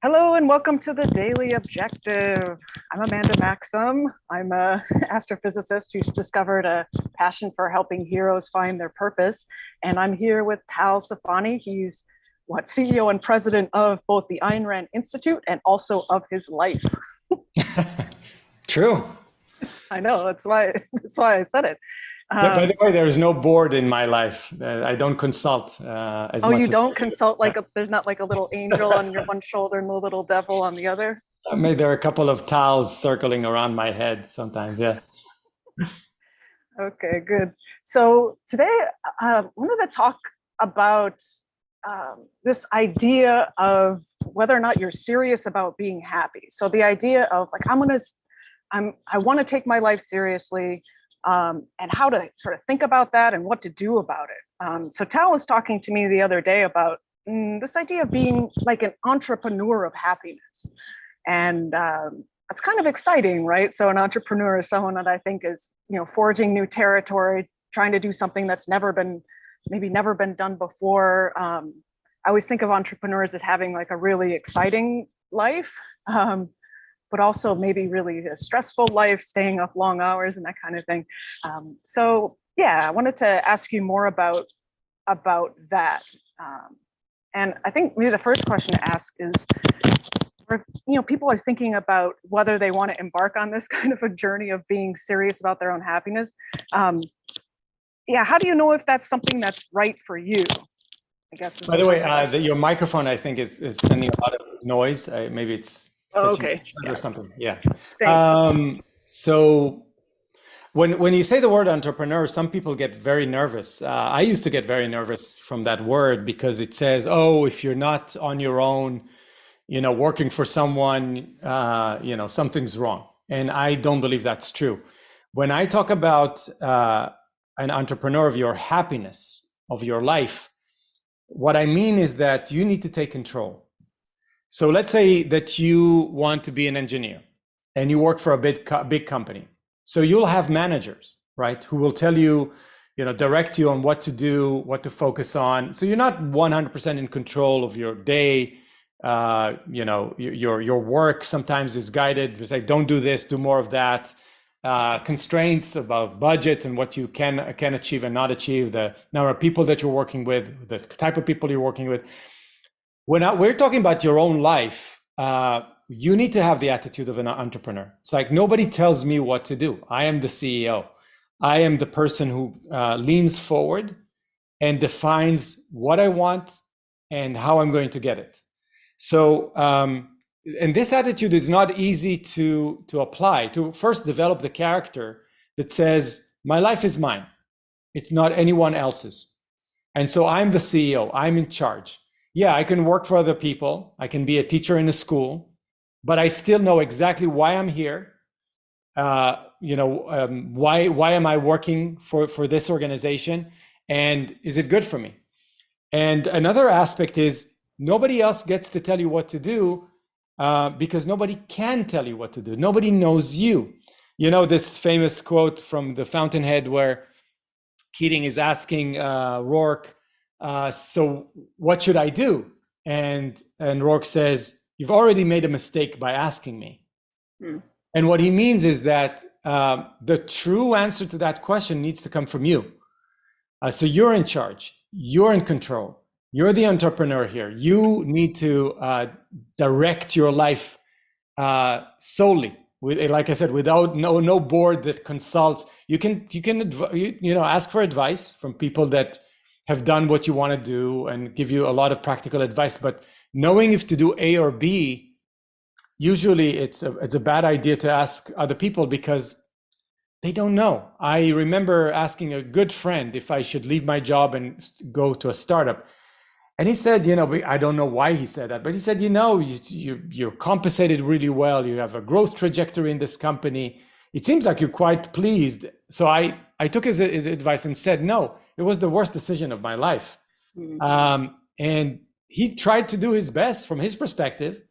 Hello and welcome to the Daily Objective. I'm Amanda Maxham. I'm an astrophysicist who's discovered a passion for helping heroes find their purpose. And I'm here with Tal Tsfany. He's CEO and president of both the Ayn Rand Institute and also of his life. True. I know, that's why I said it. Yeah, by the way, there is no board in my life. I don't consult as Oh, much. you don't consult there's not like a little angel on your one shoulder and a little devil on the other? Maybe there are a couple of towels circling around my head sometimes, yeah. Okay, good. So today I wanted to talk about this idea of whether or not you're serious about being happy. So the idea of like, I want to take my life seriously, and how to sort of think about that and what to do about it. So Tal was talking to me the other day about this idea of being like an entrepreneur of happiness. And that's kind of exciting, right? So an entrepreneur is someone that I think is, forging new territory, trying to do something that's never been done before. I always think of entrepreneurs as having like a really exciting life, but also maybe really a stressful life, staying up long hours and that kind of thing. So yeah, I wanted to ask you more about that. And I think maybe the first question to ask is, people are thinking about whether they want to embark on this kind of a journey of being serious about their own happiness. How do you know if that's something that's right for you? I guess. By the way, your microphone, I think, is sending a lot of noise. Maybe it's okay or something. Yeah. Thanks. So when you say the word entrepreneur, some people get very nervous. I used to get very nervous from that word because it says, oh, if you're not on your own, working for someone, something's wrong. And I don't believe that's true. When I talk about an entrepreneur of your happiness, of your life, what I mean is that you need to take control. So let's say that you want to be an engineer and you work for a big company. So you'll have managers, right, who will tell you, direct you on what to do, what to focus on. So you're not 100% in control of your day. Your work sometimes is guided. You say, don't do this, do more of that. Constraints about budgets and what you can achieve and not achieve, the number of people that you're working with, the type of people you're working with. When we're talking about your own life, you need to have the attitude of an entrepreneur. It's like nobody tells me what to do. I am the CEO. I am the person who leans forward and defines what I want and how I'm going to get it. So, and this attitude is not easy to apply. To first develop the character that says, my life is mine. It's not anyone else's. And so I'm the CEO. I'm in charge. Yeah, I can work for other people. I can be a teacher in a school, but I still know exactly why I'm here. Why am I working for this organization? And is it good for me? And another aspect is nobody else gets to tell you what to do because nobody can tell you what to do. Nobody knows you. This famous quote from The Fountainhead where Keating is asking Rourke, so what should I do? And Rourke says, you've already made a mistake by asking me. And what he means is that the true answer to that question needs to come from you. So you're in charge, you're in control, you're the entrepreneur here. You need to direct your life solely. Like I said, without no board that consults. You can ask for advice from people that have done what you want to do and give you a lot of practical advice, but knowing if to do A or B, usually it's a bad idea to ask other people because they don't know. I remember asking a good friend if I should leave my job and go to a startup. And he said, I don't know why he said that, but he said, you're compensated really well. You have a growth trajectory in this company. It seems like you're quite pleased. So I took his advice and said, no, it was the worst decision of my life. And he tried to do his best from his perspective,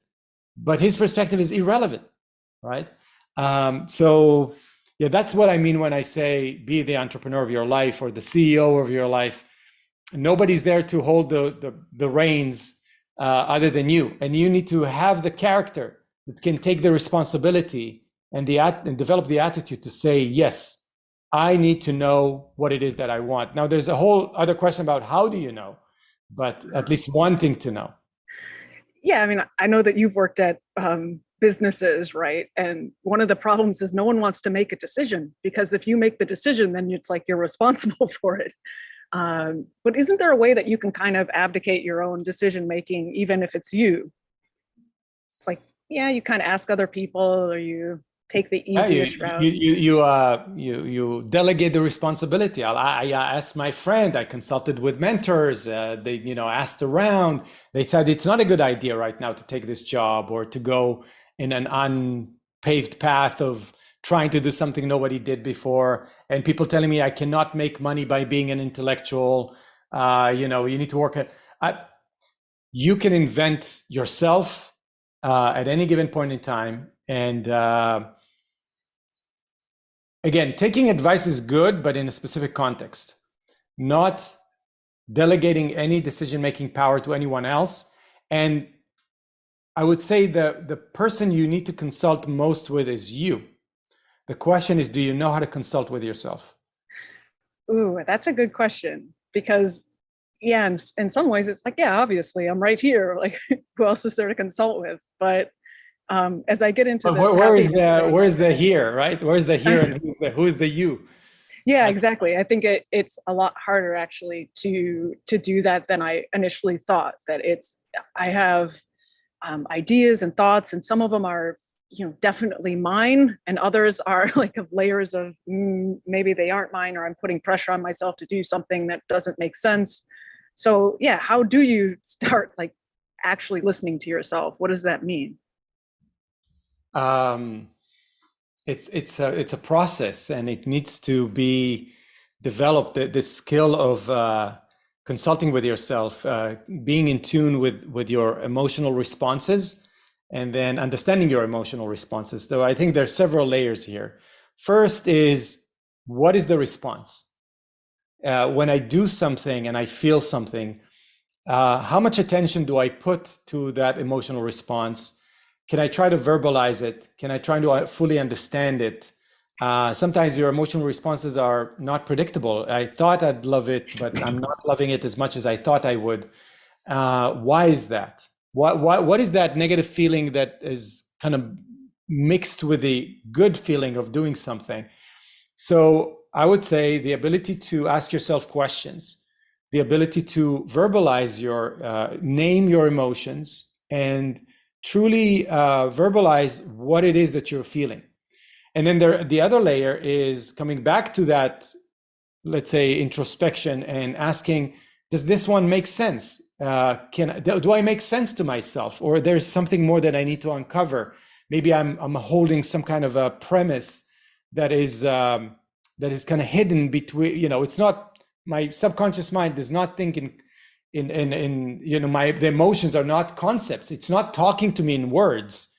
but his perspective is irrelevant, right? So yeah, that's what I mean when I say be the entrepreneur of your life or the CEO of your life. Nobody's there to hold the reins other than you, and you need to have the character that can take the responsibility and develop the attitude to say, yes, I need to know what it is that I want. Now, there's a whole other question about how do you know, but at least one thing to know. Yeah, I mean, I know that you've worked at businesses, right? And one of the problems is no one wants to make a decision, because if you make the decision, then it's like you're responsible for it. But isn't there a way that you can kind of abdicate your own decision making, even if it's you? It's like, yeah, you kind of ask other people, or you take the easiest route. You delegate the responsibility. I asked my friend. I consulted with mentors. They asked around. They said it's not a good idea right now to take this job or to go in an unpaved path of trying to do something nobody did before. And people telling me I cannot make money by being an intellectual. You need to work at. You can invent yourself at any given point in time. And again, taking advice is good, but in a specific context, not delegating any decision-making power to anyone else. And I would say the person you need to consult most with is you. The question is, do you know how to consult with yourself? Ooh, that's a good question, because yeah, in some ways it's like, yeah, obviously I'm right here. Like, who else is there to consult with? But as I get into this, where's the here, right? Where's the here and who's the you? Yeah, exactly. I think it's a lot harder actually to do that than I initially thought. That I have ideas and thoughts, and some of them are definitely mine, and others are like of layers of maybe they aren't mine, or I'm putting pressure on myself to do something that doesn't make sense. So yeah, how do you start like actually listening to yourself? What does that mean? It's a process, and it needs to be developed. The skill of consulting with yourself, being in tune with your emotional responses, and then understanding your emotional responses. So I think there's several layers here. First is, what is the response? When I do something and I feel something, how much attention do I put to that emotional response? Can I try to verbalize it? Can I try to fully understand it? Sometimes your emotional responses are not predictable. I thought I'd love it, but I'm not loving it as much as I thought I would. Why is that? What is that negative feeling that is kind of mixed with the good feeling of doing something? So I would say the ability to ask yourself questions, the ability to verbalize name your emotions, and truly verbalize what it is that you're feeling. And then the other layer is coming back to that, let's say, introspection, and asking, does this one make sense? Do I make sense to myself? Or there's something more that I need to uncover? Maybe I'm holding some kind of a premise that is kind of hidden between, it's not, my subconscious mind does not think in the emotions are not concepts. It's not talking to me in words.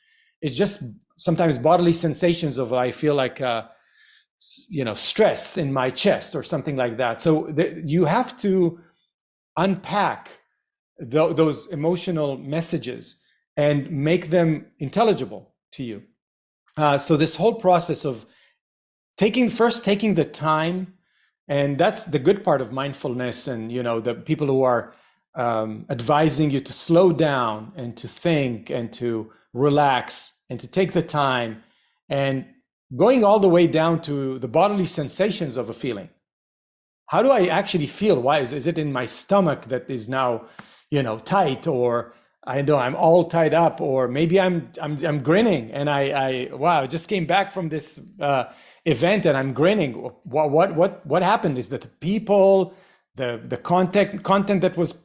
It's just sometimes bodily sensations of, I feel like stress in my chest or something like that. So you have to unpack those emotional messages and make them intelligible to you. So this whole process of taking the time, and that's the good part of mindfulness, and the people who are advising you to slow down and to think and to relax and to take the time, and going all the way down to the bodily sensations of a feeling. How do I actually feel? Why is it in my stomach that is now, tight, or I know I'm all tied up, or maybe I'm grinning, and I just came back from this event and I'm grinning. What happened? Is that the people, the content that was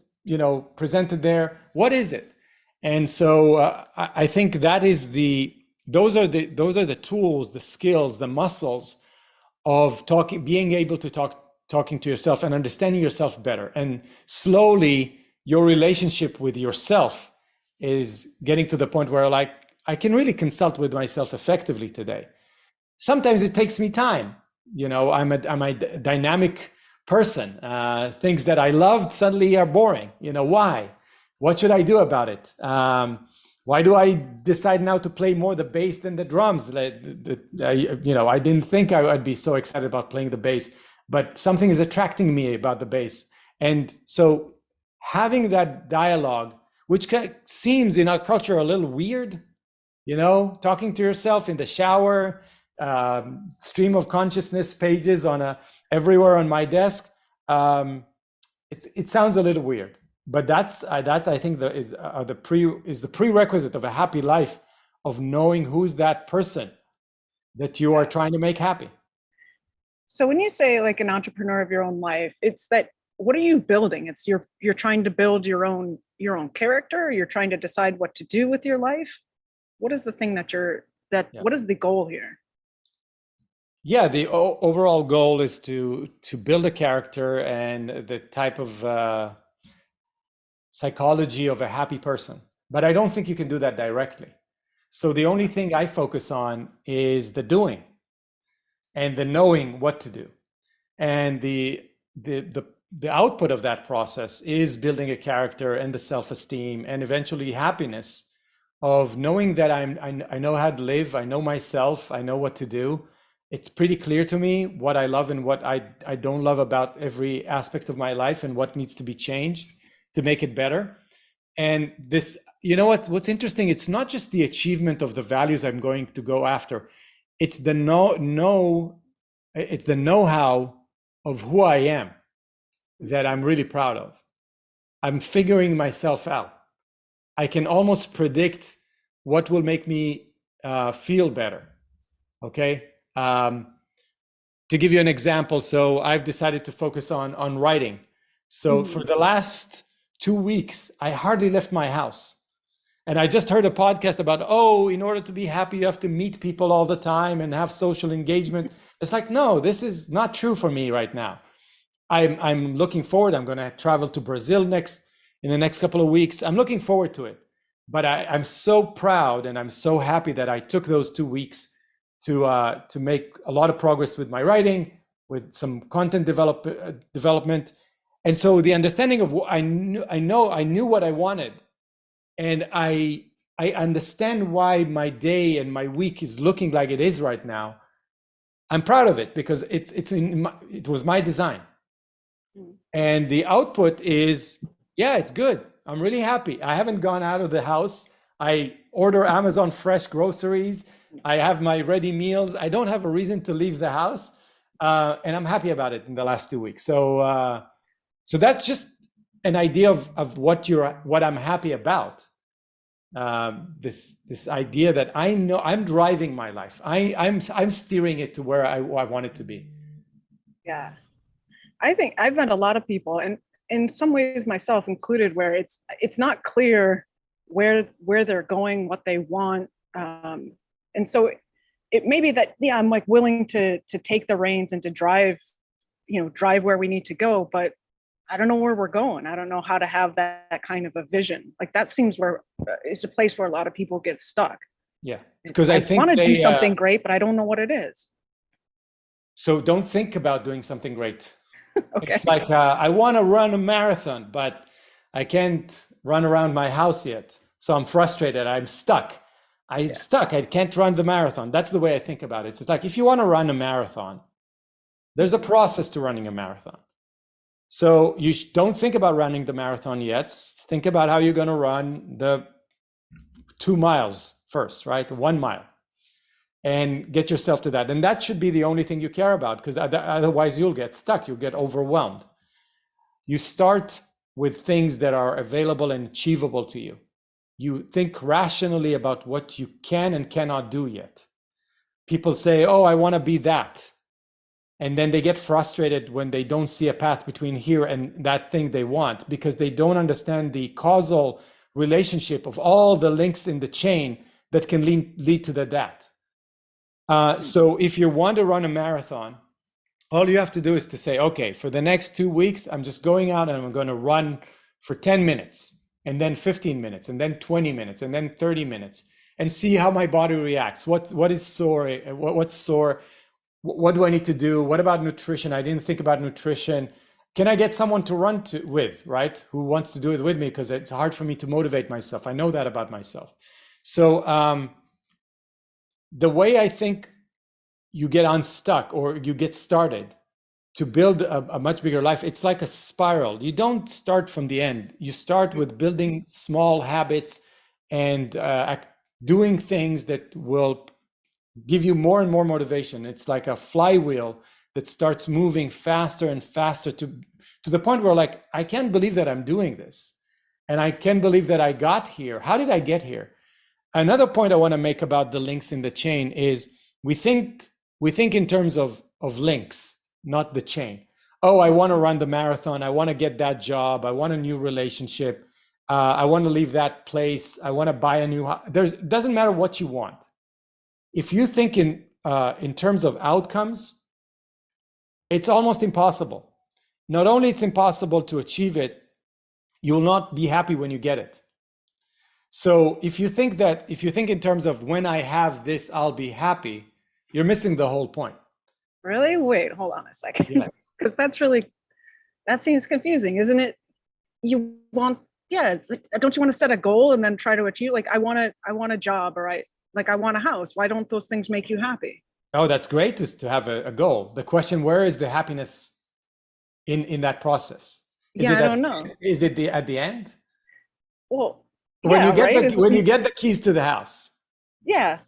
presented there? What is it? And so I think that is those are the tools, the skills, the muscles of being able to talking to yourself and understanding yourself better. And slowly your relationship with yourself is getting to the point where, like, I can really consult with myself effectively today. Sometimes it takes me time. I'm a dynamic person. Things that I loved suddenly are boring. Why? What should I do about it? Why do I decide now to play more the bass than the drums? I didn't think I'd be so excited about playing the bass, but something is attracting me about the bass. And so having that dialogue, which seems in our culture a little weird, talking to yourself in the shower, stream of consciousness pages everywhere on my desk. It sounds a little weird, but that's I think is the prerequisite of a happy life, of knowing who's that person that you are trying to make happy. So when you say like an entrepreneur of your own life, it's that, what are you building? It's you're trying to build your own character. You're trying to decide what to do with your life. What is the thing what is the goal here? Yeah, the overall goal is to build a character and the type of psychology of a happy person. But I don't think you can do that directly. So the only thing I focus on is the doing and the knowing what to do. And the output of that process is building a character and the self-esteem and eventually happiness of knowing that I know how to live, I know myself, I know what to do. It's pretty clear to me what I love and what I don't love about every aspect of my life, and what needs to be changed to make it better. And this, what's interesting, it's not just the achievement of the values I'm going to go after. It's the it's the know-how of who I am that I'm really proud of. I'm figuring myself out. I can almost predict what will make me feel better. Okay. To give you an example, so I've decided to focus on writing. So for the last 2 weeks, I hardly left my house. And I just heard a podcast about, in order to be happy, you have to meet people all the time and have social engagement. It's like, no, this is not true for me right now. I'm looking forward. I'm going to travel to Brazil in the next couple of weeks. I'm looking forward to it. But I'm so proud and I'm so happy that I took those 2 weeks to make a lot of progress with my writing, with some content development. And so the understanding of what I knew what I wanted, and I understand why my day and my week is looking like it is right now. I'm proud of it because it was my design. And the output is, it's good. I'm really happy. I haven't gone out of the house. I order Amazon fresh groceries. I have my ready meals. I don't have a reason to leave the house. And I'm happy about it in the last 2 weeks. So that's just an idea of what I'm happy about. This idea that I know I'm driving my life. I'm steering it to where I want it to be. Yeah. I think I've met a lot of people, and in some ways myself included, where it's not clear where they're going, what they want. And so it may be that, I'm like willing to take the reins and to drive where we need to go, but I don't know where we're going. I don't know how to have that kind of a vision. Like that seems where it's a place where a lot of people get stuck. Yeah, because I think want to do something great, but I don't know what it is. So don't think about doing something great. Okay. It's like, I want to run a marathon, but I can't run around my house yet. So I'm frustrated. I'm stuck. I can't run the marathon. That's the way I think about it. It's like, if you want to run a marathon, there's a process to running a marathon. So you don't think about running the marathon yet. Think about how you're going to run the 2 miles first, right? 1 mile, and get yourself to that. And that should be the only thing you care about, because otherwise you'll get stuck. You'll get overwhelmed. You start with things that are available and achievable to you. You think rationally about what you can and cannot do yet. People say, I want to be that. And then they get frustrated when they don't see a path between here and that thing they want, because they don't understand the causal relationship of all the links in the chain that can lead to that. So if you want to run a marathon, all you have to do is to say, okay, for the next 2 weeks, I'm just going out and I'm going to run for 10 minutes, and then 15 minutes, and then 20 minutes, and then 30 minutes, and see how my body reacts. What is sore? What's sore? What do I need to do? What about nutrition? I didn't think about nutrition. can I get someone to run with, right? Who wants to do it with me? Because it's hard for me to motivate myself. I know that about myself. So the way I think you get unstuck or you get started to build a much bigger life, it's like a spiral. You don't start from the end. You start with building small habits and doing things that will give you more and more motivation. It's like a flywheel that starts moving faster and faster to the point where, like, I can't believe that I'm doing this. And I can't believe that I got here. How did I get here? Another point I want to make about the links in the chain is we think in terms of links, not the chain. Oh, I want to run the marathon. I want to get that job. I want a new relationship. I want to leave that place. I want to buy a new house. It doesn't matter what you want. If you think in terms of outcomes, it's almost impossible. Not only it's impossible to achieve it, you will not be happy when you get it. So if you think in terms of when I have this, I'll be happy, you're missing the whole point. Really? Wait, hold on a second. Because that seems confusing, isn't it? You want, it's like, don't you want to set a goal and then try to achieve? Like, I want a job, or I want a house. Why don't those things make you happy? Oh, that's great to have a goal. The question, where is the happiness in that process? I don't know. Is it at the end? Well, when you get the keys to the house. Yeah.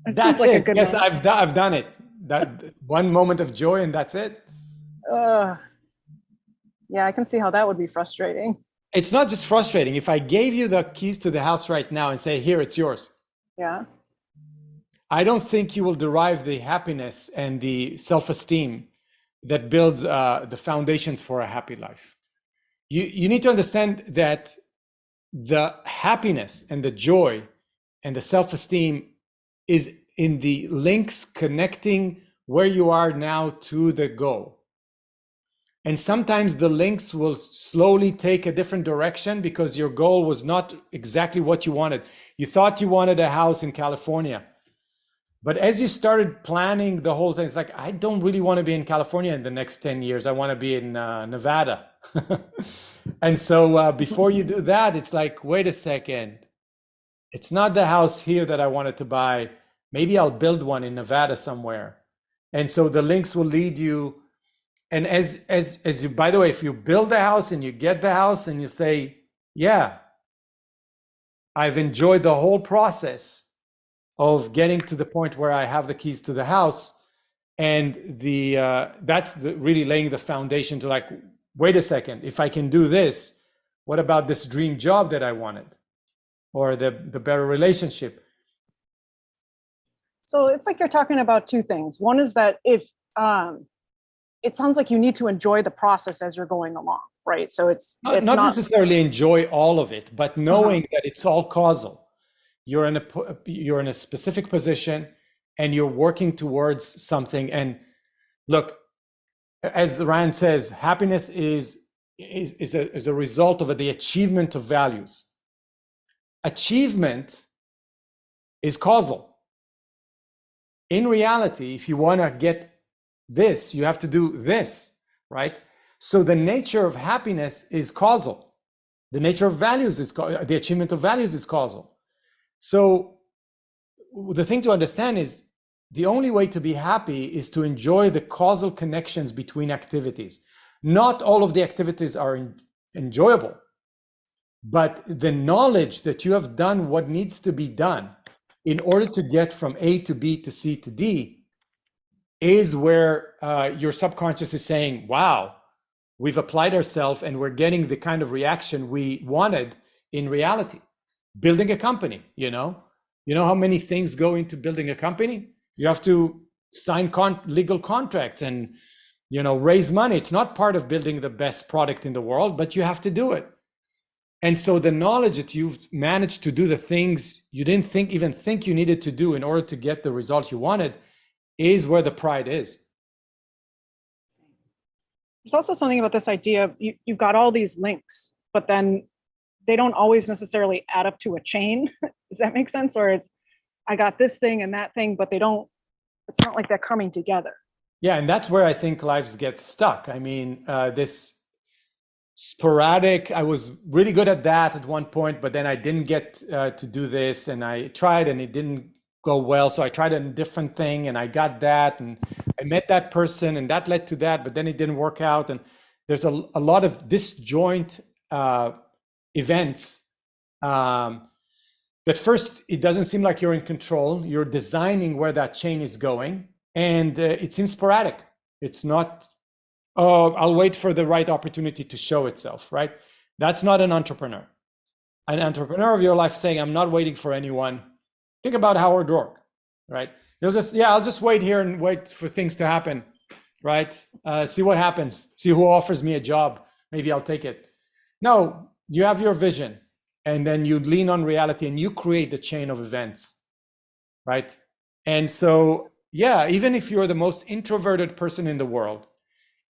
That's like it. A good yes, moment. I've done it. That one moment of joy, and that's it. Yeah, I can see how that would be frustrating. It's not just frustrating. If I gave you the keys to the house right now and say, here, it's yours. Yeah. I don't think you will derive the happiness and the self-esteem that builds the foundations for a happy life. You need to understand that the happiness and the joy and the self-esteem is in the links connecting where you are now to the goal. And sometimes the links will slowly take a different direction because your goal was not exactly what you wanted. You thought you wanted a house in California. But as you started planning the whole thing, it's like, I don't really want to be in California in the next 10 years. I want to be in Nevada. And so before you do that, it's like, wait a second. It's not the house here that I wanted to buy. Maybe I'll build one in Nevada somewhere. And so the links will lead you. And as you, by the way, if you build the house and you get the house and you say, yeah, I've enjoyed the whole process of getting to the point where I have the keys to the house, and that's really laying the foundation to, like, wait a second, if I can do this, what about this dream job that I wanted, or the better relationship? So it's like you're talking about two things. One is that if it sounds like you need to enjoy the process as you're going along, right? So it's not necessarily enjoy all of it, but knowing that it's all causal. You're in a specific position and you're working towards something. And look, as Rand says, happiness is a result of the achievement of values. Achievement is causal. In reality, if you want to get this, you have to do this, right? So the nature of happiness is causal. The nature of values is the achievement of values is causal. So the thing to understand is the only way to be happy is to enjoy the causal connections between activities. Not all of the activities are enjoyable, but the knowledge that you have done what needs to be done in order to get from A to B to C to D is where your subconscious is saying, wow, we've applied ourselves and we're getting the kind of reaction we wanted in reality. Building a company, you know how many things go into building a company? You have to sign legal contracts and, raise money. It's not part of building the best product in the world, but you have to do it. And so the knowledge that you've managed to do the things you didn't even think you needed to do in order to get the result you wanted is where the pride is. There's also something about this idea of you've got all these links, but then they don't always necessarily add up to a chain. Does that make sense? Or I got this thing and that thing, but it's not like they're coming together. Yeah, and that's where I think lives get stuck. I mean, this sporadic, I was really good at that at one point, but then I didn't get to do this, and I tried and it didn't go well. So I tried a different thing and I got that, and I met that person and that led to that, but then it didn't work out. And there's a lot of disjoint events. But first, it doesn't seem like you're in control. You're designing where that chain is going, and it seems sporadic. It's not, oh, I'll wait for the right opportunity to show itself, right? That's not an entrepreneur. An entrepreneur of your life saying, I'm not waiting for anyone. Think about Howard Rourke, right? He'll just, yeah, I'll just wait here and wait for things to happen, right? See what happens. See who offers me a job. Maybe I'll take it. No, you have your vision, and then you lean on reality and you create the chain of events, right? And so, yeah, even if you're the most introverted person in the world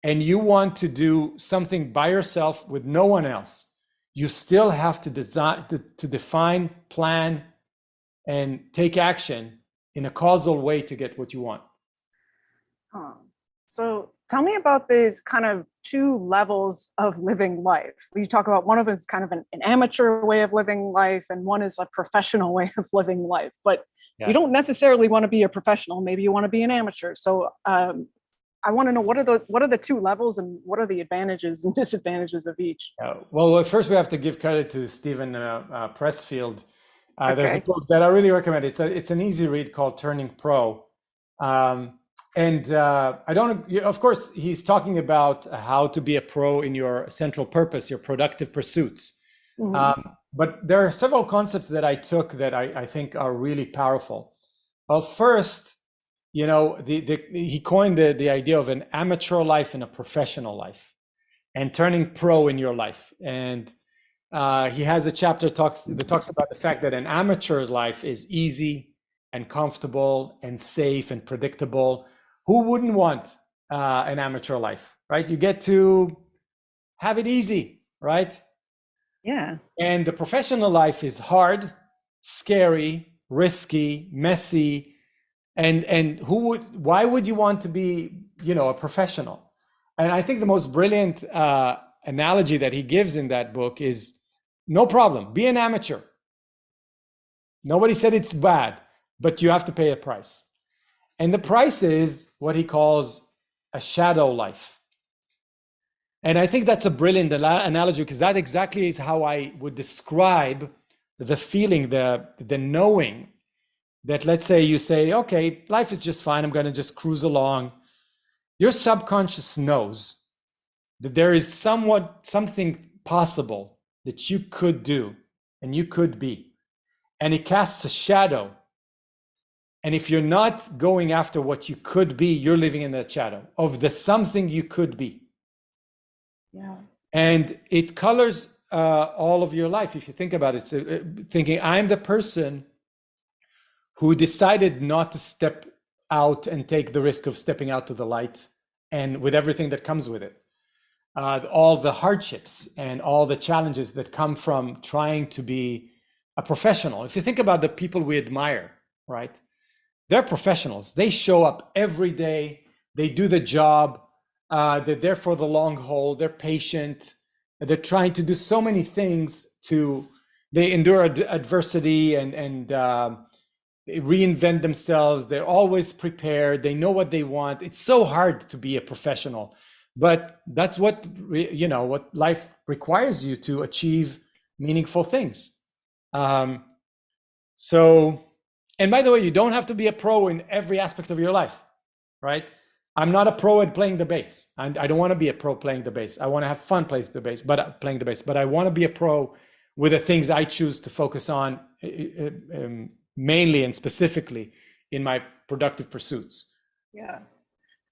and you want to do something by yourself with no one else, you still have to design, to define, plan, and take action in a causal way to get what you want. So tell me about these kind of two levels of living life. You talk about one of them is kind of an amateur way of living life, and one is a professional way of living life. But you don't necessarily want to be a professional. Maybe you want to be an amateur. So I want to know what are the two levels, and what are the advantages and disadvantages of each? Well, first we have to give credit to Stephen Pressfield. There's a book that I really recommend. It's an easy read called Turning Pro. I don't, of course, he's talking about how to be a pro in your central purpose, your productive pursuits. Mm-hmm. But there are several concepts that I took that I think are really powerful. Well, first, you know, he coined the idea of an amateur life and a professional life, and turning pro in your life. And he has a chapter that talks about the fact that an amateur's life is easy and comfortable and safe and predictable. Who wouldn't want an amateur life, right? You get to have it easy, right? Yeah. And the professional life is hard, scary, risky, messy. And why would you want to be, you know, a professional? And I think the most brilliant analogy that he gives in that book is, no problem, be an amateur. Nobody said it's bad, but you have to pay a price. And the price is what he calls a shadow life. And I think that's a brilliant analogy, because that exactly is how I would describe the feeling, the knowing that, let's say you say, okay, life is just fine, I'm going to just cruise along. Your subconscious knows that there is something possible that you could do and you could be. And it casts a shadow. And if you're not going after what you could be, you're living in that shadow of the something you could be. Yeah. And it colors all of your life. If you think about it, so, thinking, I'm the person who decided not to step out and take the risk of stepping out to the light, and with everything that comes with it. All the hardships and all the challenges that come from trying to be a professional. If you think about the people we admire, right? They're professionals. They show up every day. They do the job. They're there for the long haul. They're patient. They're trying to do so many things they endure adversity and reinvent themselves. They're always prepared. They know what they want. It's so hard to be a professional, but that's what, you know, what life requires you to achieve meaningful things. And by the way, you don't have to be a pro in every aspect of your life, right? I'm not a pro at playing the bass. I don't want to be a pro playing the bass. I want to have fun playing the bass, but I want to be a pro with the things I choose to focus on mainly and specifically in my productive pursuits. Yeah.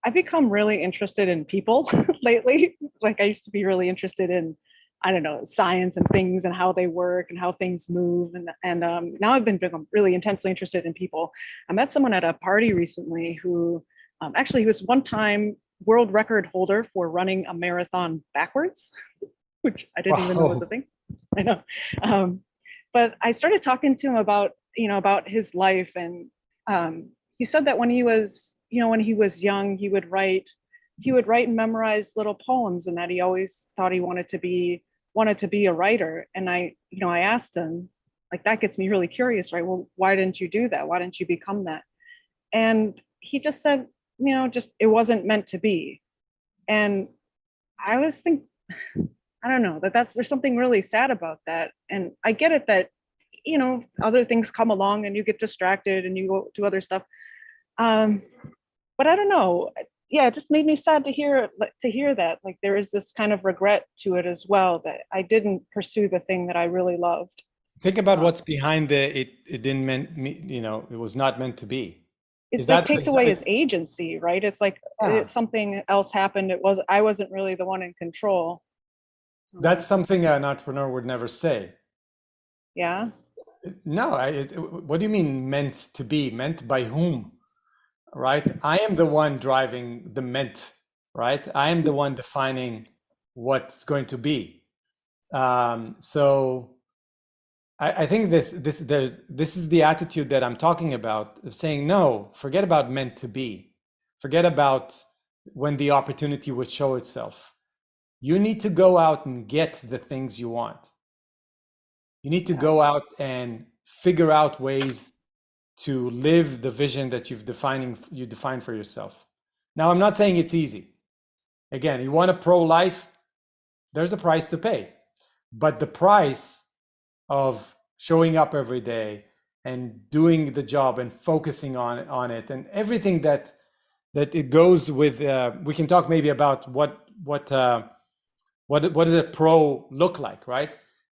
I've become really interested in people lately. Like I used to be really interested in, I don't know, science and things and how they work and how things move. And now I've been really intensely interested in people. I met someone at a party recently who actually he was one-time world record holder for running a marathon backwards, which I didn't even know was a thing. I know. But I started talking to him about his life, and he said that when he was, when he was young, he would write and memorize little poems, and that he always thought he wanted to be a writer. And I asked him, like, that gets me really curious, right? Well, why didn't you do that? Why didn't you become that? And he just said, just it wasn't meant to be. And I was thinking, I don't know, there's something really sad about that. And I get it that, other things come along and you get distracted and you go do other stuff. But I don't know. Yeah, it just made me sad to hear that. Like, there is this kind of regret to it as well, that I didn't pursue the thing that I really loved. Think about what's behind it didn't meant me, it was not meant to be. It like takes away his agency, right? It's like something else happened. I wasn't really the one in control. That's something an entrepreneur would never say. Yeah. No, what do you mean meant to be? Meant by whom? Right? I am the one driving the meant, right? I am the one defining what's going to be. So I think this is the attitude that I'm talking about, of saying, no, forget about meant to be. Forget about when the opportunity would show itself. You need to go out and get the things you want. You need to go out and figure out ways to live the vision that you define for yourself. Now, I'm not saying it's easy. Again, you want a pro-life, there's a price to pay. But the price of showing up every day and doing the job and focusing on it and everything that it goes with, we can talk maybe about what does a pro look like, right?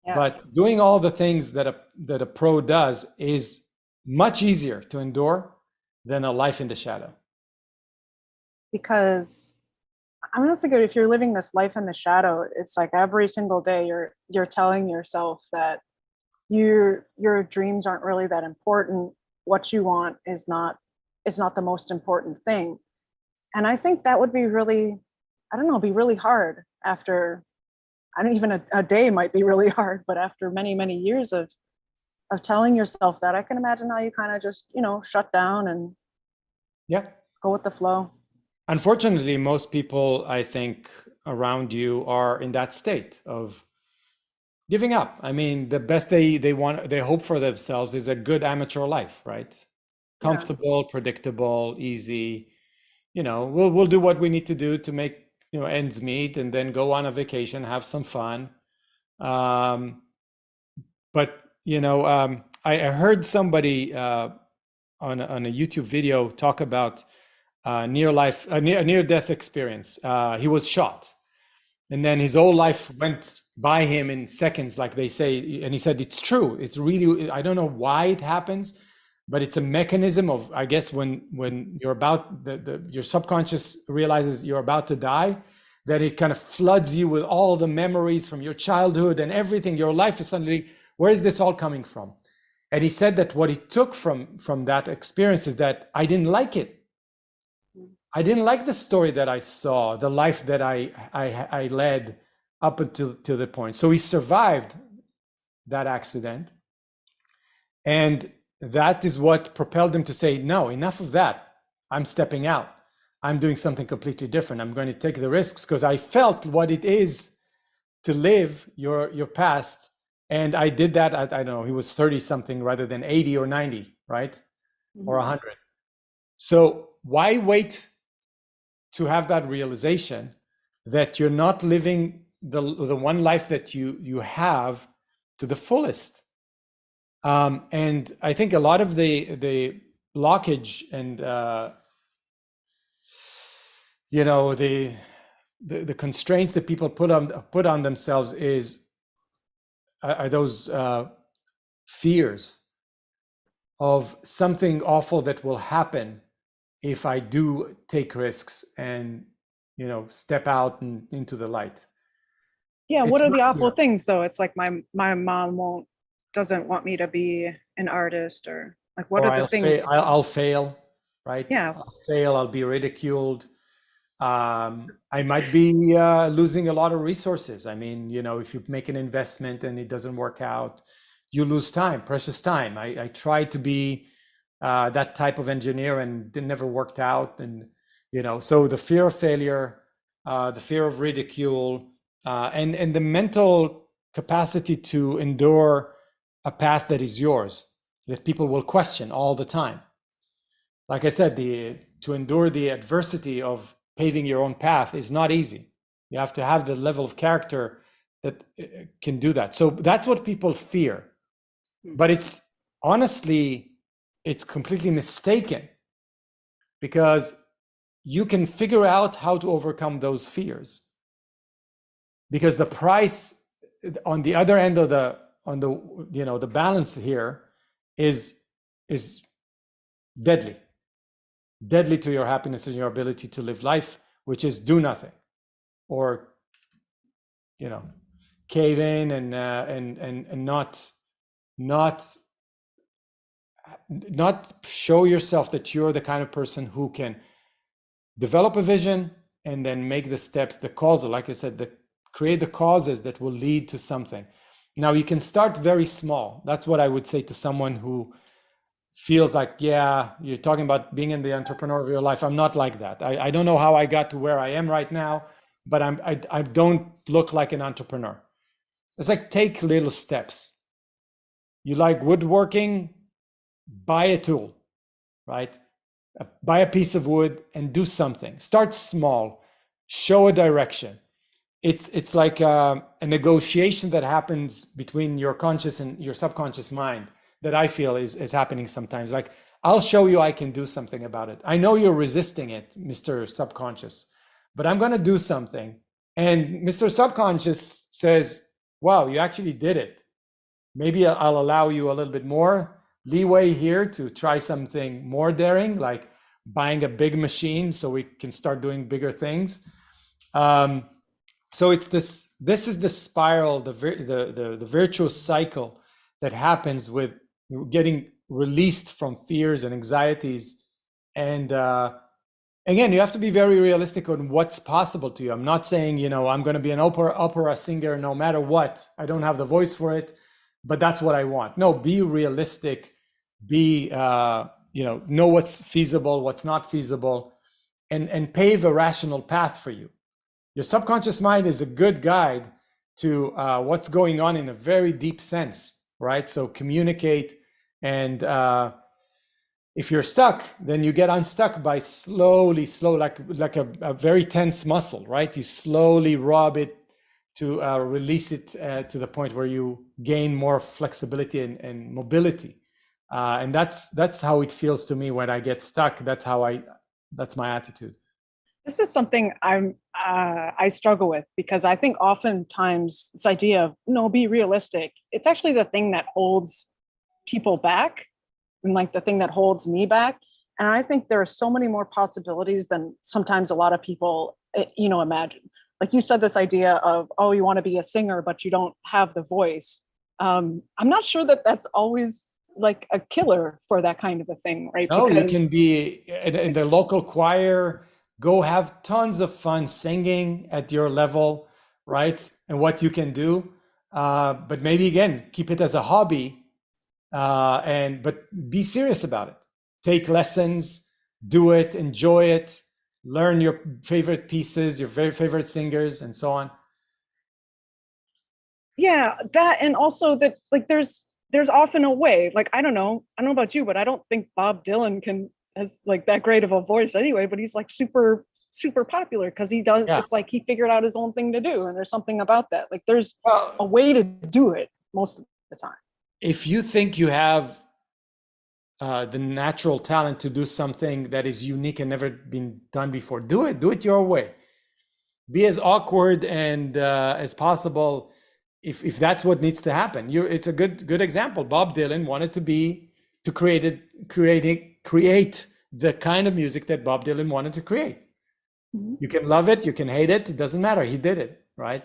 Yeah. But doing all the things that a pro does is much easier to endure than a life in the shadow. Because I'm honestly good, if you're living this life in the shadow, it's like every single day you're telling yourself that your dreams aren't really that important. What you want is not the most important thing. And I think that would be really, be really hard after, even a day might be really hard, but after many, many years of telling yourself that, I can imagine how you kind of just, shut down and go with the flow. Unfortunately, most people, I think, around you are in that state of giving up. I mean, the best they hope for themselves is a good amateur life, right? Comfortable, predictable, easy. We'll do what we need to do to make ends meet, and then go on a vacation, have some fun. But I heard somebody on a YouTube video talk about near-death experience. He was shot, and then his whole life went by him in seconds, like they say. And he said it's true. It's really, I don't know why it happens, but it's a mechanism of, I guess, when you're about, your subconscious realizes you're about to die, that it kind of floods you with all the memories from your childhood and everything. Your life is suddenly, where is this all coming from? And he said that what he took from that experience is that I didn't like it. I didn't like the story that I saw, the life that I led up until to the point. So he survived that accident. And that is what propelled him to say, no, enough of that. I'm stepping out. I'm doing something completely different. I'm going to take the risks because I felt what it is to live your past. And I did that at, I don't know, he was 30 something rather than 80 or 90, right? Mm-hmm. Or 100. So why wait to have that realization that you're not living the one life that you have to the fullest? And I think a lot of the blockage and the constraints that people put on themselves are those fears of something awful that will happen if I do take risks and step out and into the light. Yeah, what are the awful things though? It's like my mom doesn't want me to be an artist, or like what are the things? I'll fail, right? Yeah. I'll fail, I'll be ridiculed. I might be losing a lot of resources. I mean, if you make an investment and it doesn't work out, you lose time, precious time. I try to be that type of engineer, and it never worked out. And so the fear of failure, the fear of ridicule, and the mental capacity to endure a path that is yours, that people will question all the time. Like I said, to endure the adversity of paving your own path is not easy. You have to have the level of character that can do that. So that's what people fear. But it's honestly, it's completely mistaken, because you can figure out how to overcome those fears. Because the price on the other end of the balance here is deadly to your happiness and your ability to live life, which is do nothing, or cave in and not show yourself that you're the kind of person who can develop a vision and then make the steps, the causal, like I said, create the causes that will lead to something. Now, you can start very small. That's what I would say to someone who feels like, yeah, you're talking about being in the entrepreneur of your life. I'm not like that. I don't know how I got to where I am right now, but I don't look like an entrepreneur. It's like, take little steps. You like woodworking, buy a tool, right? Buy a piece of wood and do something. Start small, show a direction. It's like a negotiation that happens between your conscious and your subconscious mind that I feel is happening sometimes. Like, I'll show you I can do something about it. I know you're resisting it, Mr. Subconscious, but I'm going to do something. And Mr. Subconscious says, wow, you actually did it. Maybe I'll allow you a little bit more leeway here to try something more daring, like buying a big machine so we can start doing bigger things. So it's this is the spiral, the virtuous cycle that happens with getting released from fears and anxieties. And again, you have to be very realistic on what's possible to you. I'm not saying, I'm going to be an opera singer no matter what. I don't have the voice for it, but that's what I want. No, be realistic. Be, know what's feasible, what's not feasible, and pave a rational path for you. Your subconscious mind is a good guide to what's going on in a very deep sense, right? So communicate, and if you're stuck, then you get unstuck by slow, like a very tense muscle, right? You slowly rub it to release it to the point where you gain more flexibility and mobility. And that's how it feels to me when I get stuck. That's my attitude. This is something I struggle with, because I think oftentimes this idea of, no, be realistic, it's actually the thing that holds people back, and like the thing that holds me back. And I think there are so many more possibilities than sometimes a lot of people, imagine. Like you said, this idea of, oh, you want to be a singer, but you don't have the voice. I'm not sure that that's always like a killer for that kind of a thing, right? No, you can be in the local choir, go have tons of fun singing at your level, right? And what you can do. But maybe, again, keep it as a hobby, but be serious about it. Take lessons, do it, enjoy it, learn your favorite pieces, your very favorite singers, and so on. Yeah, that, and also that, like, there's often a way. Like, I don't know about you, but I don't think Bob Dylan has like that great of a voice anyway, but he's like super popular because he does. Yeah. It's like he figured out his own thing to do, and there's something about that. Like, there's a way to do it most of the time. If you think you have the natural talent to do something that is unique and never been done before, do it your way. Be as awkward and as possible, if that's what needs to happen. It's a good example. Bob Dylan wanted to create the kind of music that Bob Dylan wanted to create. Mm-hmm. You can love it, you can hate it doesn't matter. He did it, right?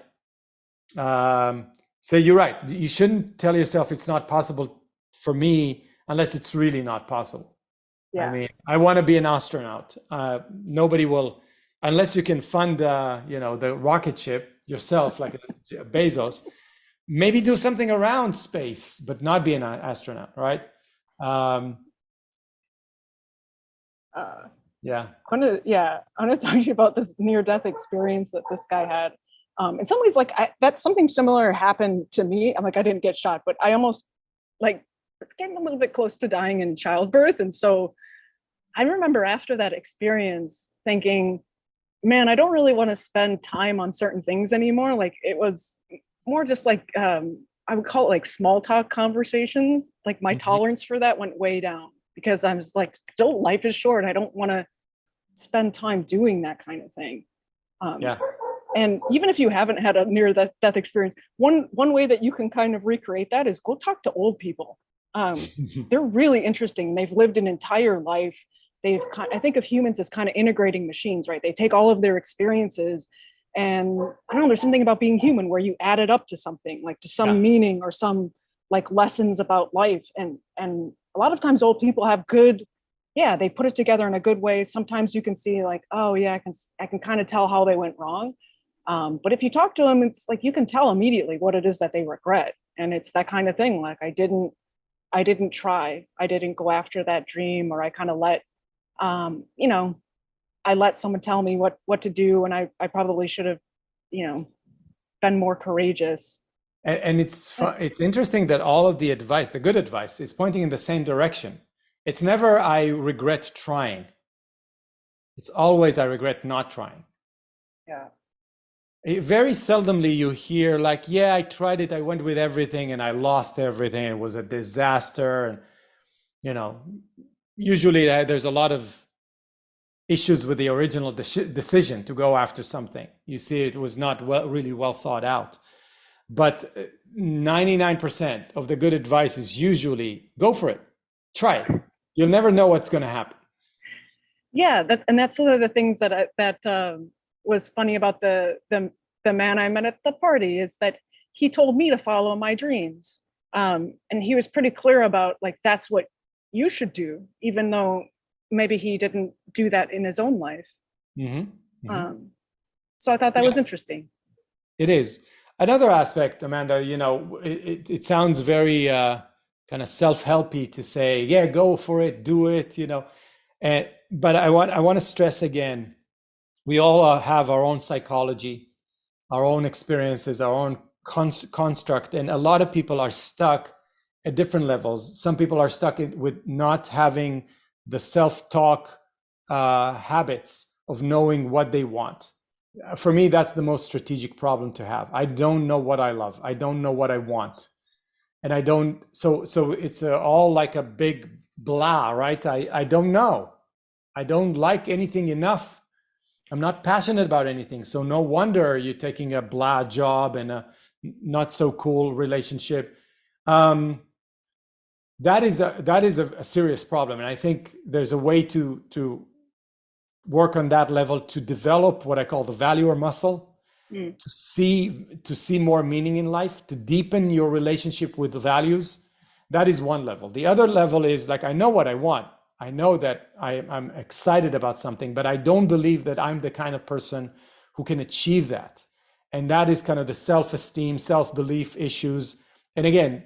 So you're right. You shouldn't tell yourself it's not possible for me unless it's really not possible. Yeah. I mean, I want to be an astronaut. Nobody will, unless you can fund the rocket ship yourself, like Bezos. Maybe do something around space, but not be an astronaut, right? Uh, Yeah. I want to talk to you about this near-death experience that this guy had. In some ways, like that's something similar happened to me. I'm like, I didn't get shot, but I almost like getting a little bit close to dying in childbirth. And so I remember after that experience thinking, man, I don't really want to spend time on certain things anymore. Like it was more just like, I would call it like small talk conversations. Like my tolerance for that went way down because I was like, don't, life is short. I don't want to spend time doing that kind of thing. Yeah. And even if you haven't had a near death experience, one way that you can kind of recreate that is go talk to old people. They're really interesting. They've lived an entire life. I think of humans as kind of integrating machines, right? They take all of their experiences and I don't know, there's something about being human where you add it up to something, like to some meaning or some like lessons about life. And a lot of times old people have good, they put it together in a good way. Sometimes you can see like, oh yeah, I can kind of tell how they went wrong. But if you talk to them, it's like you can tell immediately what it is that they regret. And it's that kind of thing. Like I didn't try. I didn't go after that dream, or I kind of let, I let someone tell me what to do. And I probably should have, been more courageous. And it's interesting that all of the advice, the good advice, is pointing in the same direction. It's never I regret trying. It's always I regret not trying. Yeah. Very seldomly you hear like, yeah, I tried it, I went with everything and I lost everything. It was a disaster. And, usually there's a lot of issues with the original decision to go after something. You see, it was not really well thought out. But 99% of the good advice is usually go for it, try it. You'll never know what's going to happen. Yeah, that's one of the things that was funny about the man I met at the party is that he told me to follow my dreams, and he was pretty clear about like that's what you should do, even though maybe he didn't do that in his own life. Mm-hmm. Mm-hmm. So I thought that was interesting. It is. Another aspect, Amanda, it sounds very kind of self-helpy to say, yeah, go for it, do it, but I want to stress again, we all have our own psychology, our own experiences, our own construct, and a lot of people are stuck at different levels. Some people are stuck with not having the self-talk habits of knowing what they want. For me, that's the most strategic problem to have. I don't know what I love. I don't know what I want. And I don't, so it's all like a big blah, right? I don't know. I don't like anything enough. I'm not passionate about anything. So no wonder you're taking a blah job and a not so cool relationship. That is a serious problem. And I think there's a way to work on that level to develop what I call the valuer muscle, to see more meaning in life, to deepen your relationship with the values. That is one level. The other level is like, I know what I want. I know that I'm excited about something, but I don't believe that I'm the kind of person who can achieve that. And that is kind of the self-esteem, self-belief issues. And again,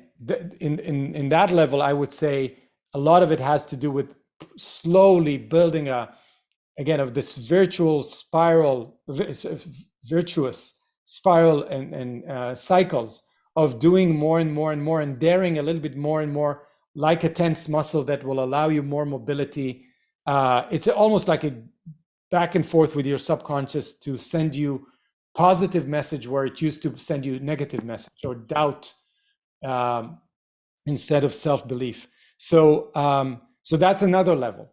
in that level, I would say a lot of it has to do with slowly building of this virtuous spiral and cycles of doing more and more and more and daring a little bit more and more, like a tense muscle that will allow you more mobility. It's almost like a back and forth with your subconscious to send you positive message where it used to send you negative message or doubt instead of self-belief. So that's another level.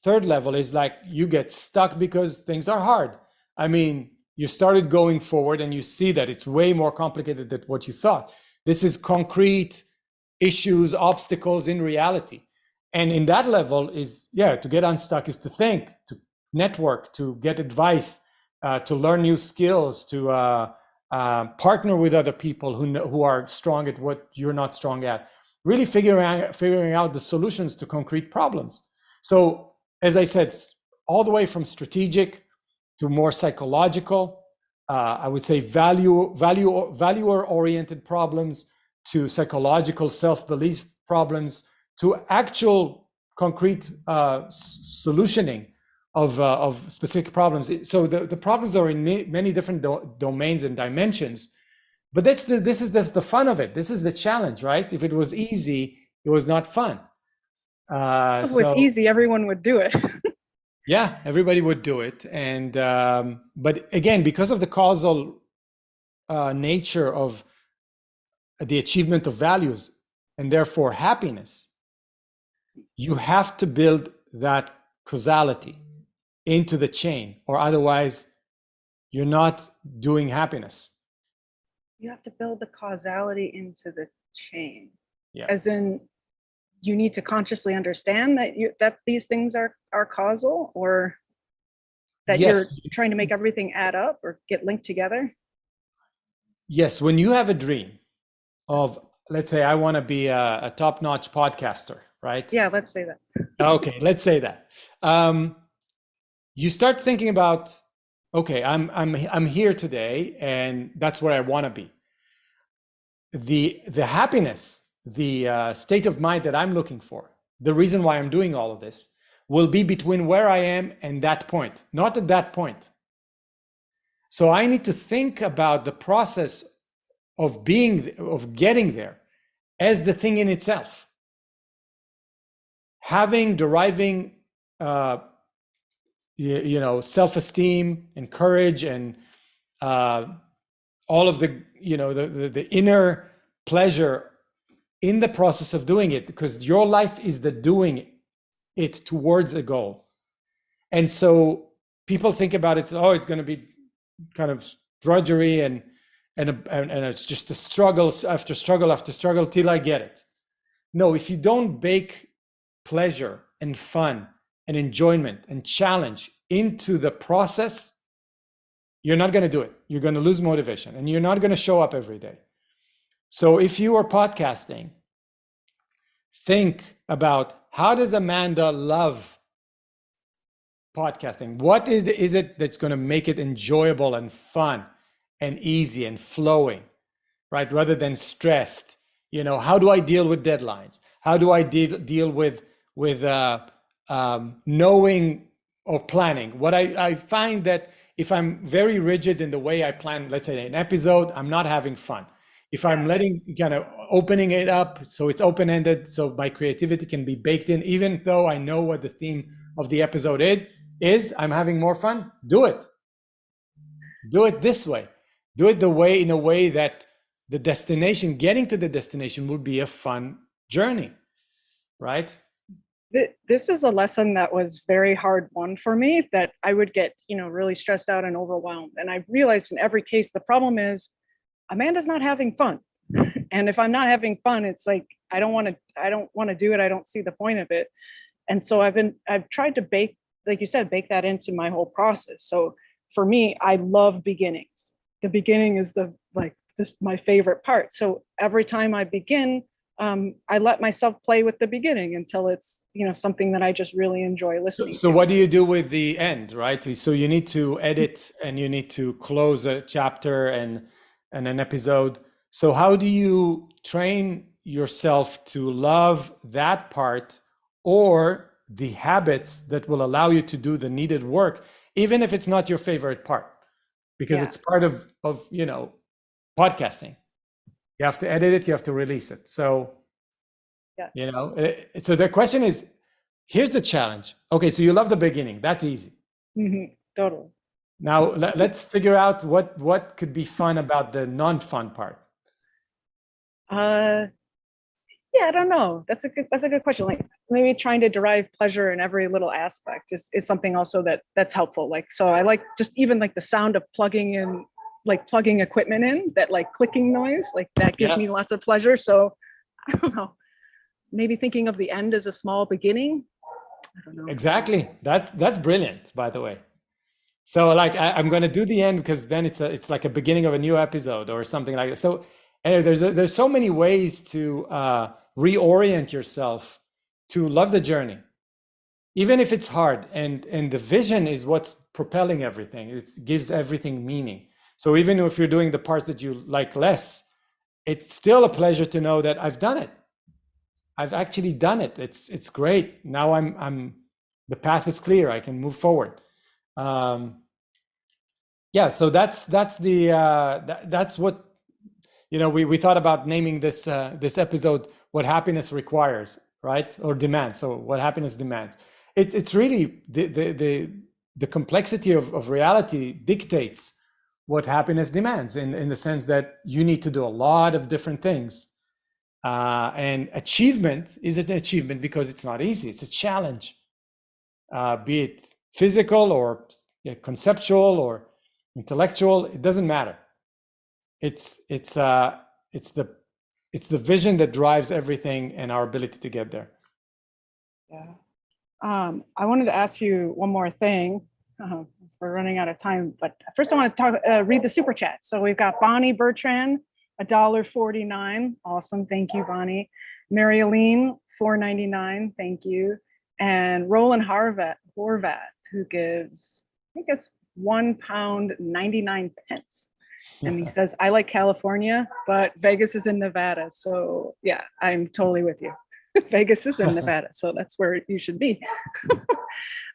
Third level is like you get stuck because things are hard. I mean, you started going forward and you see that it's way more complicated than what you thought. This is concrete issues, obstacles in reality. And in that level is, to get unstuck is to think, to network, to get advice, to learn new skills, to partner with other people who are strong at what you're not strong at. Really figuring out the solutions to concrete problems. So, as I said, all the way from strategic to more psychological, I would say valuer-oriented problems, to psychological self-belief problems, to actual concrete solutioning of specific problems. So the problems are in many different domains and dimensions, but this is the fun of it. This is the challenge, right? If it was easy, it was not fun. If it was easy, everyone would do it. Yeah, everybody would do it. And but again, because of the causal nature of the achievement of values and therefore happiness, you have to build that causality into the chain, or otherwise you're not doing happiness. You have to build the causality into the chain. Yeah. As in, you need to consciously understand that these things are causal, or that Yes. you're trying to make everything add up or get linked together. Yes, when you have a dream of, let's say, I want to be a top-notch podcaster, right? Yeah, let's say that. Okay, let's say that. You start thinking about, okay, I'm here today, and that's where I want to be. The happiness, the state of mind that I'm looking for, the reason why I'm doing all of this, will be between where I am and that point, not at that point. So I need to think about the process of getting there as the thing in itself. Deriving, self-esteem and courage and all of the inner pleasure in the process of doing it, because your life is the doing it towards a goal. And so people think about it, it's going to be kind of drudgery and it's just a struggle after struggle after struggle till I get it. No, if you don't bake pleasure and fun and enjoyment and challenge into the process, you're not going to do it. You're going to lose motivation and you're not going to show up every day. So if you are podcasting, think about, how does Amanda love podcasting? What is it that's going to make it enjoyable and fun and easy and flowing, right? Rather than stressed. How do I deal with deadlines? How do I deal with knowing or planning? What I find that if I'm very rigid in the way I plan, let's say an episode, I'm not having fun. If I'm opening it up so it's open-ended, so my creativity can be baked in, even though I know what the theme of the episode is, I'm having more fun. Do it this way. Do it in a way that the destination, getting to the destination, will be a fun journey, right? This is a lesson that was very hard won for me, that I would get, really stressed out and overwhelmed. And I realized in every case, the problem is Amanda's not having fun. And if I'm not having fun, it's like, I don't want to do it. I don't see the point of it. And so I've tried to bake, like you said, bake that into my whole process. So for me, I love beginnings. The beginning is my favorite part. So every time I begin, I let myself play with the beginning until it's, something that I just really enjoy listening to. So what do you do with the end, right? So you need to edit and you need to close a chapter and an episode. So how do you train yourself to love that part, or the habits that will allow you to do the needed work, even if it's not your favorite part? Because it's part of podcasting. You have to edit it, you have to release it. So, so the question is, here's the challenge. Okay, so you love the beginning. That's easy. Mm-hmm. Totally. Now let's figure out what could be fun about the non-fun part. I don't know. That's a good question. Like, maybe trying to derive pleasure in every little aspect is something also that's helpful. Like, so I like just even like the sound of plugging equipment in, that like clicking noise, like that gives me lots of pleasure. So I don't know, maybe thinking of the end as a small beginning. I don't know. Exactly. That's brilliant, by the way. So like I'm going to do the end because then it's like a beginning of a new episode or something like that. So anyway, there's so many ways to reorient yourself to love the journey, even if it's hard. And the vision is what's propelling everything. It gives everything meaning. So even if you're doing the parts that you like less, it's still a pleasure to know that I've done it. I've actually done it. It's great. Now the path is clear. I can move forward. Yeah, so that's what, we thought about naming this episode "What Happiness Requires," right? Or demands. So what happiness demands. It's really the complexity of reality dictates what happiness demands, in the sense that you need to do a lot of different things. And achievement is an achievement because it's not easy. It's a challenge, be it physical or conceptual or intellectual. It doesn't matter. It's the vision that drives everything and our ability to get there. Yeah. I wanted to ask you one more thing. We're running out of time, but first I want to read the super chat. So we've got Bonnie Bertrand, $1.49. Awesome. Thank you, Bonnie. Mary Aline, $4.99. Thank you. And Roland Horvat, who gives, I think it's £1.99. And he says, I like California, but Vegas is in Nevada. So yeah, I'm totally with you. Vegas is in Nevada, so that's where you should be.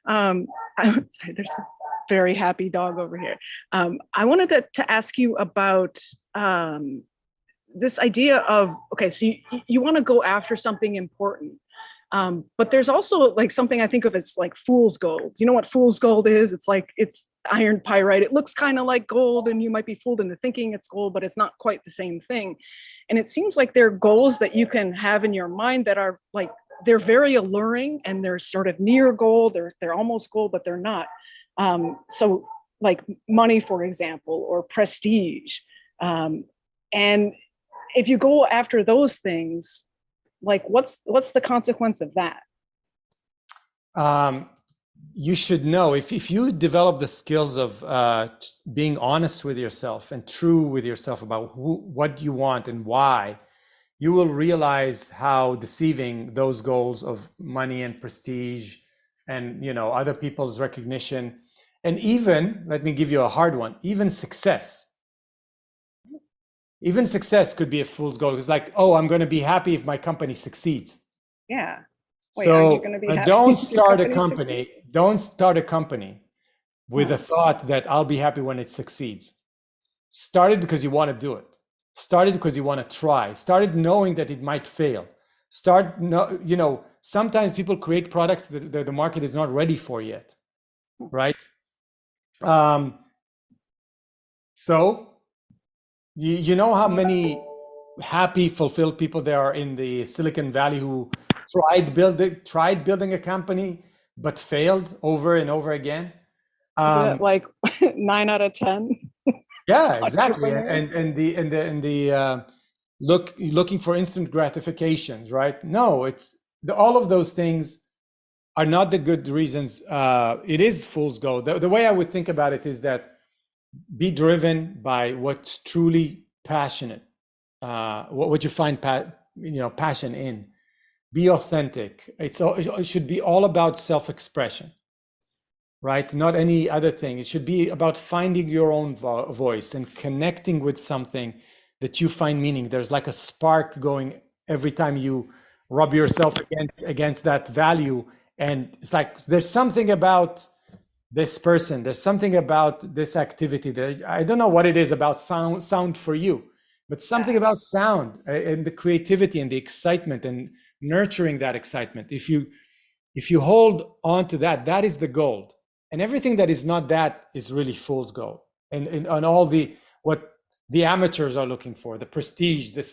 Sorry, there's a very happy dog over here. I wanted to ask you about this idea of, okay, so you want to go after something important, but there's also like something I think of as like fool's gold. You know what fool's gold is? It's iron pyrite. It looks kind of like gold, and you might be fooled into thinking it's gold, but it's not quite the same thing. And it seems like there are goals that you can have in your mind that are like, they're very alluring and they're sort of near gold, they're almost gold, but they're not. So like money, for example, or prestige. And if you go after those things, like what's the consequence of that? You should know, if you develop the skills of being honest with yourself and true with yourself about what you want and why, you will realize how deceiving those goals of money and prestige and other people's recognition, and even, let me give you a hard one, even success could be a fool's goal. It's like, oh, I'm going to be happy if my company succeeds. Yeah. Wait, so don't start a company with a thought that I'll be happy when it succeeds. Start it because you want to do it. Start it because you want to try. Start it knowing that it might fail. Sometimes people create products that the market is not ready for yet, right? So you know how many happy, fulfilled people there are in the Silicon Valley who tried building a company but failed over and over again. Isn't it like 9 out of 10? Yeah, exactly. And looking for instant gratifications, right? No, all of those things are not the good reasons. It is fool's gold. The way I would think about it is that be driven by what's truly passionate, what you find passion in. Be authentic. It should be all about self-expression, right? Not any other thing. It should be about finding your own voice and connecting with something that you find meaning. There's like a spark going every time you rub yourself against that value. And it's like, there's something about this person. There's something about this activity that I don't know what it is about sound for you, but something about sound and the creativity and the excitement and nurturing that excitement. If you hold on to that, that is the gold. And everything that is not that is really fool's gold. And all what the amateurs are looking for, the prestige, the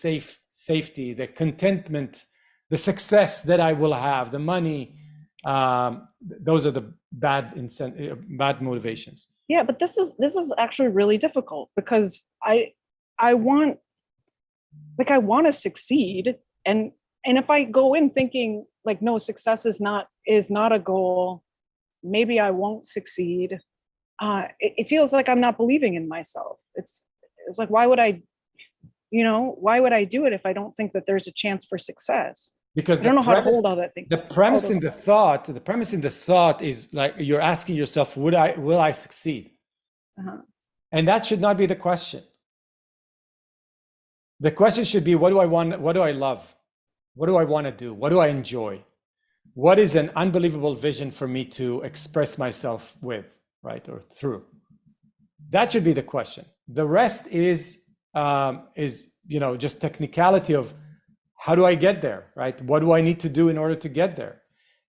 safety, the contentment, the success that I will have, the money, those are the bad motivations. Yeah, but this is actually really difficult because I want to succeed, and if I go in thinking like, no, success is not a goal, maybe I won't succeed. It feels like I'm not believing in myself. It's like, why would I do it if I don't think that there's a chance for success? Because I don't know how to hold all that thing. The premise in the thought is like, you're asking yourself, will I succeed? And that should not be the question. The question should be, what do I want? What do I love? What do I want to do? What do I enjoy? What is an unbelievable vision for me to express myself with, right, or through? That should be the question. The rest is just technicality of how do I get there, right? What do I need to do in order to get there?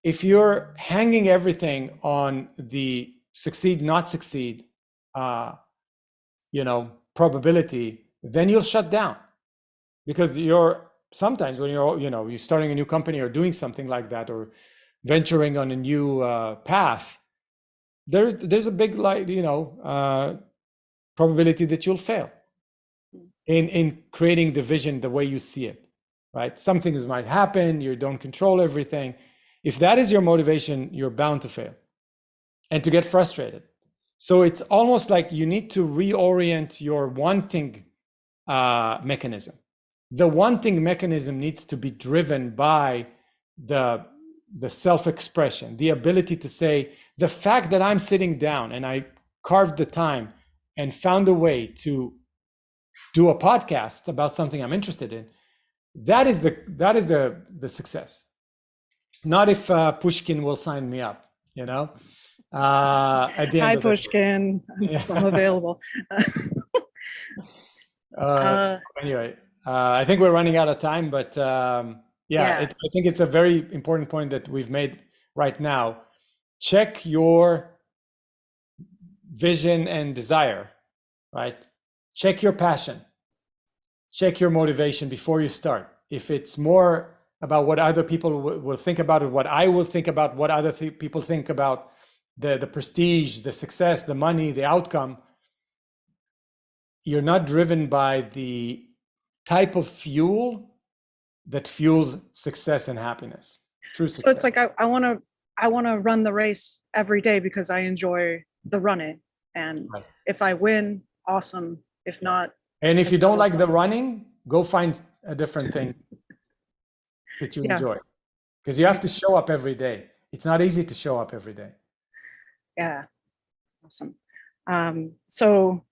If you're hanging everything on the succeed, not succeed, probability, then you'll shut down, because sometimes when you're starting a new company or doing something like that, or venturing on a new path, there's a big probability that you'll fail in creating the vision the way you see it, right? Some things might happen, you don't control everything. If that is your motivation, you're bound to fail and to get frustrated. So it's almost like you need to reorient your wanting mechanism. The wanting mechanism needs to be driven by the self-expression, the ability to say, the fact that I'm sitting down and I carved the time and found a way to do a podcast about something I'm interested in, that is the success. Not if Pushkin will sign me up, at the end Hi, of Pushkin. I'm available. Anyway, I think we're running out of time, but I think it's a very important point that we've made right now. Check your vision and desire, right? Check your passion. Check your motivation before you start. If it's more about what other people will think about it, what I will think about, what other people think about the prestige, the success, the money, the outcome, you're not driven by the type of fuel that fuels success and happiness. True success. So it's like I want to run the race every day because I enjoy the running, and right. If I win, awesome. If not, and if you don't like the running, go find a different thing that you enjoy, because you have to show up every day. It's not easy to show up every day. Yeah, awesome. So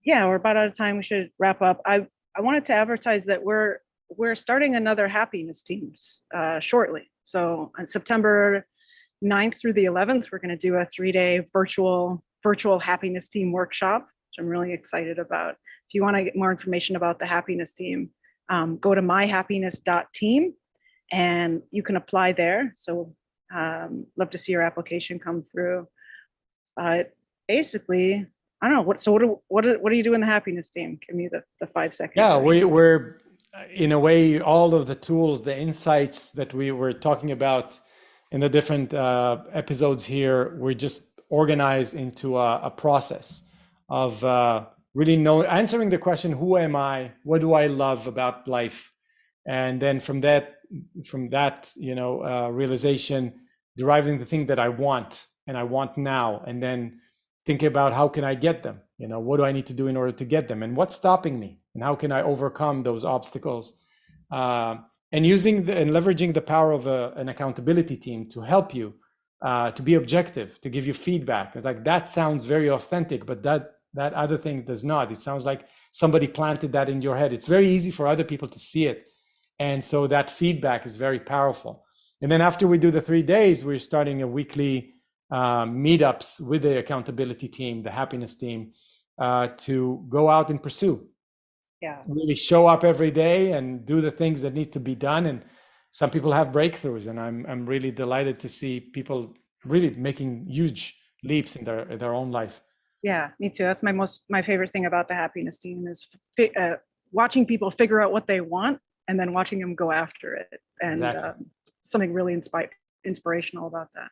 yeah, we're about out of time. We should wrap up. I wanted to advertise that we're starting another happiness team shortly. So on September 9th through the 11th, we're going to do a 3-day virtual happiness team workshop, which I'm really excited about. If you want to get more information about the happiness team, go to myhappiness.team and you can apply there. So love to see your application come through. Basically, I don't know what do you do in the happiness team? Give me the 5 seconds. Yeah, we're in a way, all of the tools, the insights that we were talking about in the different episodes here, we're just organized into a process of really answering the question, who am I? What do I love about life? And then from that realization, deriving the thing that I want and I want now, and then thinking about how can I get them? What do I need to do in order to get them? And what's stopping me? And how can I overcome those obstacles? And leveraging the power of an accountability team to help you to be objective, to give you feedback. It's like, that sounds very authentic, but that other thing does not. It sounds like somebody planted that in your head. It's very easy for other people to see it. And so that feedback is very powerful. And then after we do the 3 days, we're starting a weekly meetups with the accountability team, the happiness team, to go out and pursue. Yeah. Really show up every day and do the things that need to be done. And some people have breakthroughs, and I'm really delighted to see people really making huge leaps in their own life. Yeah, me too. That's my favorite thing about the happiness team is watching people figure out what they want and then watching them go after it. And exactly. Something really inspirational about that.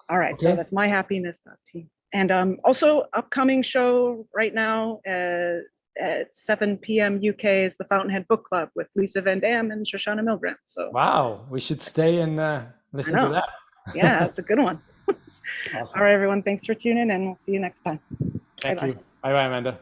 All right, okay. So that's myhappiness.team. And also upcoming show right now at 7 p.m. UK is the Fountainhead Book Club with Lisa Van Dam and Shoshana Milgram. So wow, we should stay and listen to that. Yeah, that's a good one. Awesome. All right, everyone. Thanks for tuning in. We'll see you next time. Thank you. Bye-bye, Amanda.